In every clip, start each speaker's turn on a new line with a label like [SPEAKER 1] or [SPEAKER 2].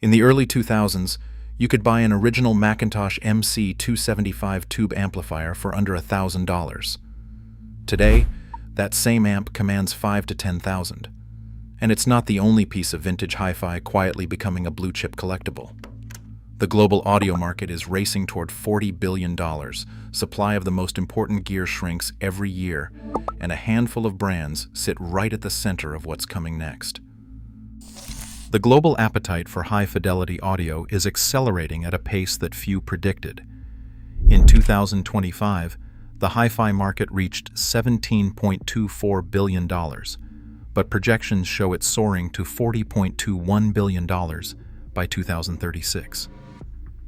[SPEAKER 1] In the early 2000s, you could buy an original Macintosh MC275 tube amplifier for under $1,000. Today, that same amp commands $5,000 to $10,000. And it's not the only piece of vintage hi-fi quietly becoming a blue-chip collectible. The global audio market is racing toward $40 billion. Supply of the most important gear shrinks every year, and a handful of brands sit right at the center of what's coming next. The global appetite for high-fidelity audio is accelerating at a pace that few predicted. In 2025, the hi-fi market reached $17.24 billion, but projections show it soaring to $40.21 billion by 2036.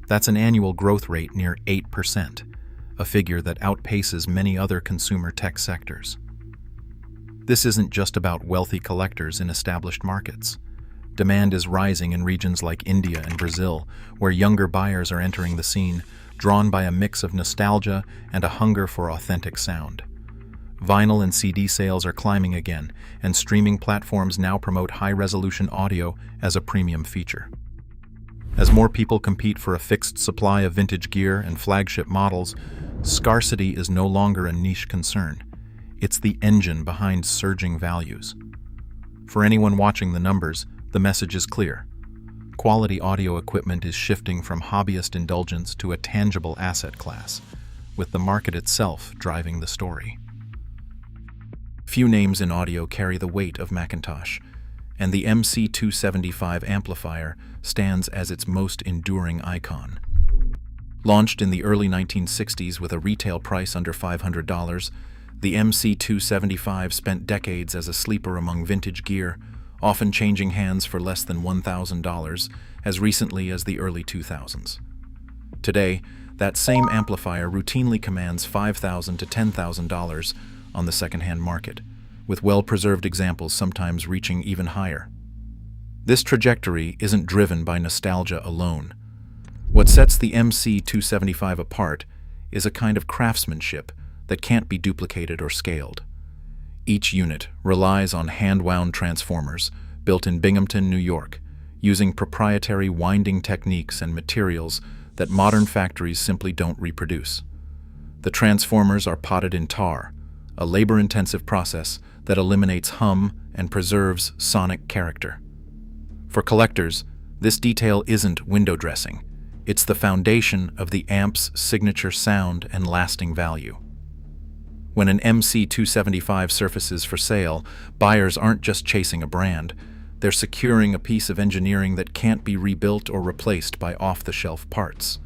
[SPEAKER 1] That's an annual growth rate near 8%, a figure that outpaces many other consumer tech sectors. This isn't just about wealthy collectors in established markets. Demand is rising in regions like India and Brazil, where younger buyers are entering the scene, drawn by a mix of nostalgia and a hunger for authentic sound. Vinyl and CD sales are climbing again, and streaming platforms now promote high-resolution audio as a premium feature. As more people compete for a fixed supply of vintage gear and flagship models, scarcity is no longer a niche concern. It's the engine behind surging values. For anyone watching the numbers, the message is clear. Quality audio equipment is shifting from hobbyist indulgence to a tangible asset class, with the market itself driving the story. Few names in audio carry the weight of Macintosh, and the MC275 amplifier stands as its most enduring icon. Launched in the early 1960s with a retail price under $500, the MC275 spent decades as a sleeper among vintage gear, often changing hands for less than $1,000 as recently as the early 2000s. Today, that same amplifier routinely commands $5,000 to $10,000 on the secondhand market, with well-preserved examples sometimes reaching even higher. This trajectory isn't driven by nostalgia alone. What sets the MC275 apart is a kind of craftsmanship that can't be duplicated or scaled. Each unit relies on hand-wound transformers built in Binghamton, New York, using proprietary winding techniques and materials that modern factories simply don't reproduce. The transformers are potted in tar, a labor-intensive process that eliminates hum and preserves sonic character. For collectors, this detail isn't window dressing. It's the foundation of the amp's signature sound and lasting value. When an MC275 surfaces for sale, buyers aren't just chasing a brand, they're securing a piece of engineering that can't be rebuilt or replaced by off-the-shelf parts.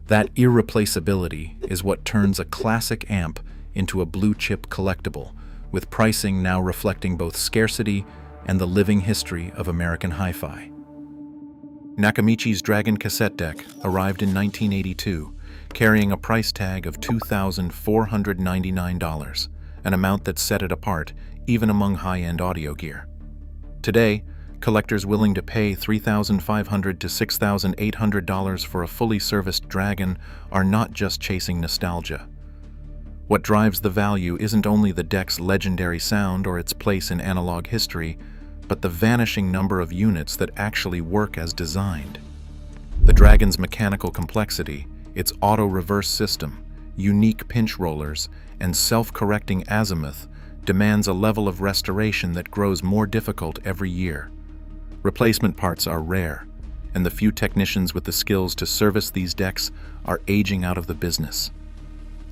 [SPEAKER 1] That irreplaceability is what turns a classic amp into a blue-chip collectible, with pricing now reflecting both scarcity and the living history of American hi-fi. Nakamichi's Dragon cassette deck arrived in 1982, carrying a price tag of $2,499, an amount that set it apart even among high-end audio gear. Today, collectors willing to pay $3,500 to $6,800 for a fully serviced Dragon are not just chasing nostalgia. What drives the value isn't only the deck's legendary sound or its place in analog history, but the vanishing number of units that actually work as designed. The Dragon's mechanical complexity, its auto-reverse system, unique pinch rollers, and self-correcting azimuth demands a level of restoration that grows more difficult every year. Replacement parts are rare, and the few technicians with the skills to service these decks are aging out of the business.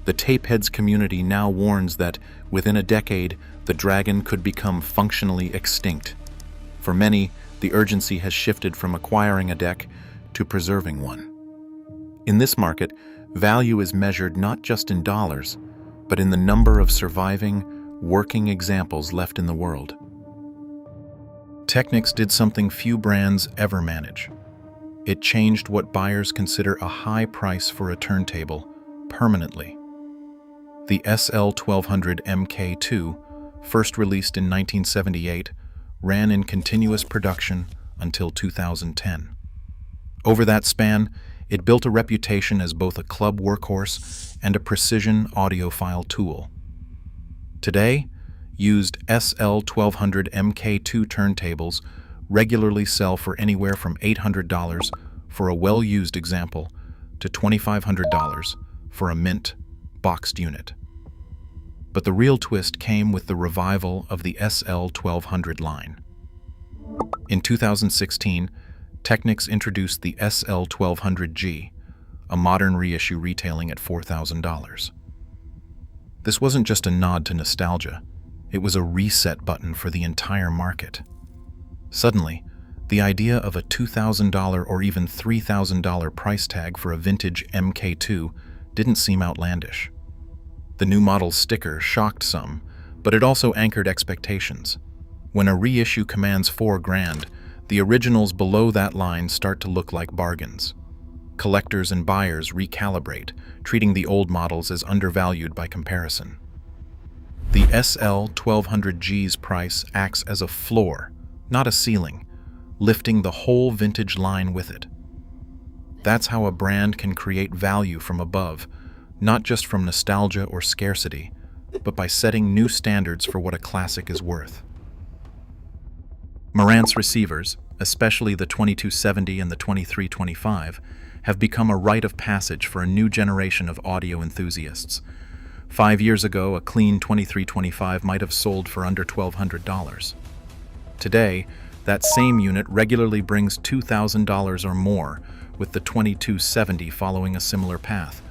[SPEAKER 1] The tapeheads community now warns that, within a decade, the Dragon could become functionally extinct. For many, the urgency has shifted from acquiring a deck to preserving one. In this market, value is measured not just in dollars, but in the number of surviving, working examples left in the world. Technics did something few brands ever manage. It changed what buyers consider a high price for a turntable permanently. The SL1200 MK2, first released in 1978, ran in continuous production until 2010. Over that span, it built a reputation as both a club workhorse and a precision audiophile tool. Today, used SL1200 MK2 turntables regularly sell for anywhere from $800 for a well-used example to $2,500 for a mint, boxed unit. But the real twist came with the revival of the SL1200 line. In 2016, Technics introduced the SL1200G, a modern reissue retailing at $4,000. This wasn't just a nod to nostalgia, it was a reset button for the entire market. Suddenly, the idea of a $2,000 or even $3,000 price tag for a vintage MK2 didn't seem outlandish. The new model's sticker shocked some, but it also anchored expectations. When a reissue commands $4,000, the originals below that line start to look like bargains. Collectors and buyers recalibrate, treating the old models as undervalued by comparison. The SL1200G's price acts as a floor, not a ceiling, lifting the whole vintage line with it. That's how a brand can create value from above, not just from nostalgia or scarcity, but by setting new standards for what a classic is worth. Marantz receivers, especially the 2270 and the 2325, have become a rite of passage for a new generation of audio enthusiasts. 5 years ago, a clean 2325 might have sold for under $1,200. Today, that same unit regularly brings $2,000 or more, with the 2270 following a similar path,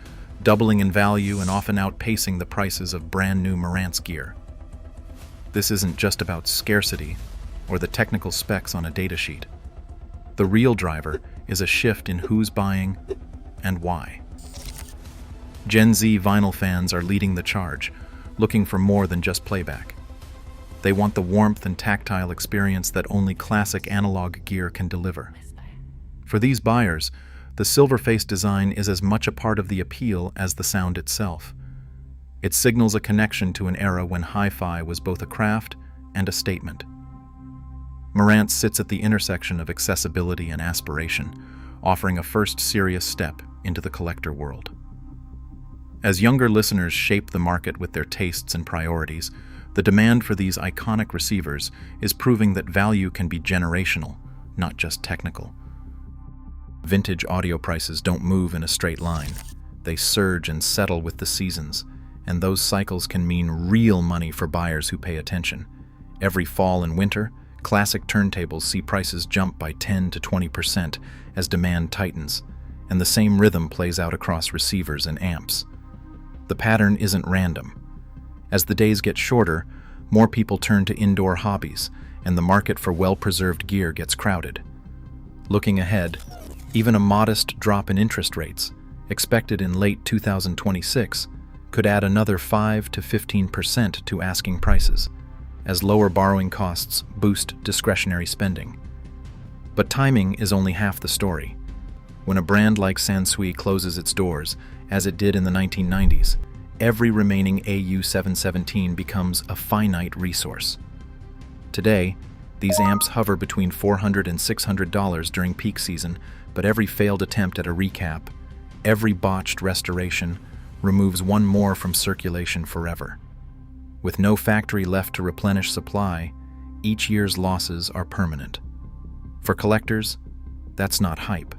[SPEAKER 1] doubling in value and often outpacing the prices of brand new Marantz gear. This isn't just about scarcity or the technical specs on a datasheet. The real driver is a shift in who's buying and why. Gen Z vinyl fans are leading the charge, looking for more than just playback. They want the warmth and tactile experience that only classic analog gear can deliver. For these buyers, the silver-face design is as much a part of the appeal as the sound itself. It signals a connection to an era when hi-fi was both a craft and a statement. Marantz sits at the intersection of accessibility and aspiration, offering a first serious step into the collector world. As younger listeners shape the market with their tastes and priorities, the demand for these iconic receivers is proving that value can be generational, not just technical. Vintage audio prices don't move in a straight line. They surge and settle with the seasons, and those cycles can mean real money for buyers who pay attention. Every fall and winter, classic turntables see prices jump by 10 to 20% as demand tightens, and the same rhythm plays out across receivers and amps. The pattern isn't random. As the days get shorter, more people turn to indoor hobbies, and the market for well-preserved gear gets crowded. Looking ahead, even a modest drop in interest rates, expected in late 2026, could add another 5 to 15% to asking prices, as lower borrowing costs boost discretionary spending. But timing is only half the story. When a brand like Sansui closes its doors, as it did in the 1990s, every remaining AU717 becomes a finite resource. Today, these amps hover between $400 and $600 during peak season, but every failed attempt at a recap, every botched restoration, removes one more from circulation forever. With no factory left to replenish supply, each year's losses are permanent. For collectors, that's not hype.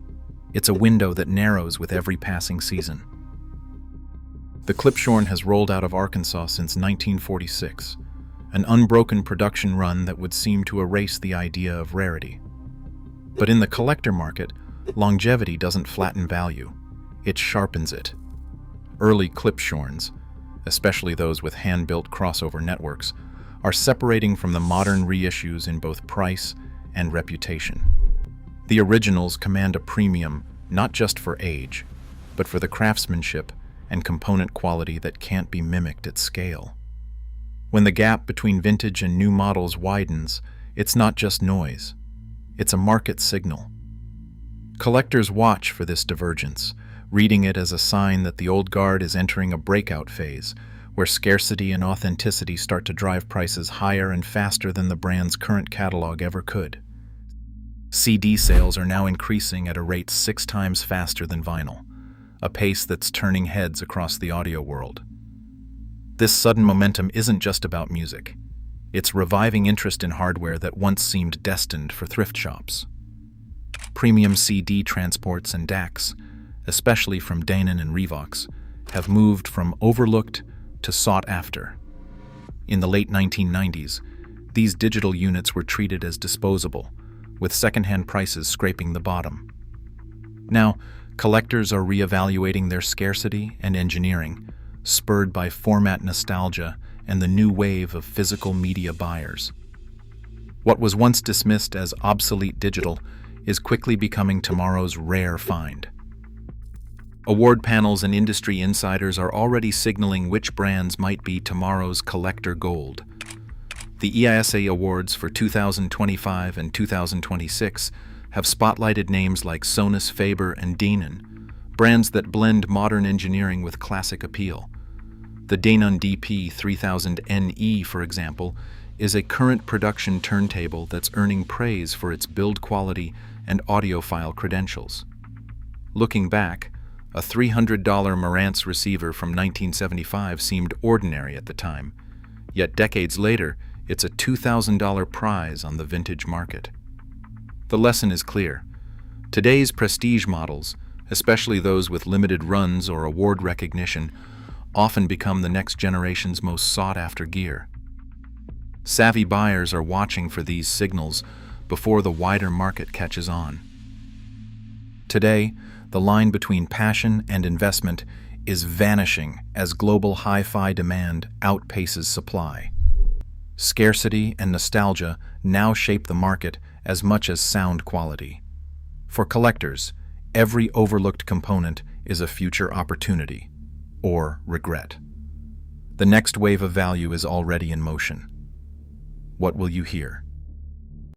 [SPEAKER 1] It's a window that narrows with every passing season. The Klipsch has rolled out of Arkansas since 1946, an unbroken production run that would seem to erase the idea of rarity. But in the collector market, longevity doesn't flatten value, it sharpens it. Early Klipsch, especially those with hand-built crossover networks, are separating from the modern reissues in both price and reputation. The originals command a premium not just for age, but for the craftsmanship and component quality that can't be mimicked at scale. When the gap between vintage and new models widens, it's not just noise, it's a market signal. Collectors watch for this divergence, reading it as a sign that the old guard is entering a breakout phase, where scarcity and authenticity start to drive prices higher and faster than the brand's current catalog ever could. CD sales are now increasing at a rate 6 times faster than vinyl, a pace that's turning heads across the audio world. This sudden momentum isn't just about music. It's reviving interest in hardware that once seemed destined for thrift shops. Premium CD transports and DACs, especially from Denon and Revox, have moved from overlooked to sought after. In the late 1990s, these digital units were treated as disposable, with secondhand prices scraping the bottom. Now, collectors are reevaluating their scarcity and engineering, spurred by format nostalgia and the new wave of physical media buyers. What was once dismissed as obsolete digital is quickly becoming tomorrow's rare find. Award panels and industry insiders are already signaling which brands might be tomorrow's collector gold. The EISA Awards for 2025 and 2026 have spotlighted names like Sonus, Faber, and Denon, brands that blend modern engineering with classic appeal. The Denon DP3000NE, for example, is a current production turntable that's earning praise for its build quality and audiophile credentials. Looking back, a $300 Marantz receiver from 1975 seemed ordinary at the time, yet decades later, it's a $2,000 prize on the vintage market. The lesson is clear. Today's prestige models, especially those with limited runs or award recognition, often become the next generation's most sought-after gear. Savvy buyers are watching for these signals before the wider market catches on. Today, the line between passion and investment is vanishing as global hi-fi demand outpaces supply. Scarcity and nostalgia now shape the market as much as sound quality. For collectors, every overlooked component is a future opportunity, or regret. The next wave of value is already in motion. What will you hear?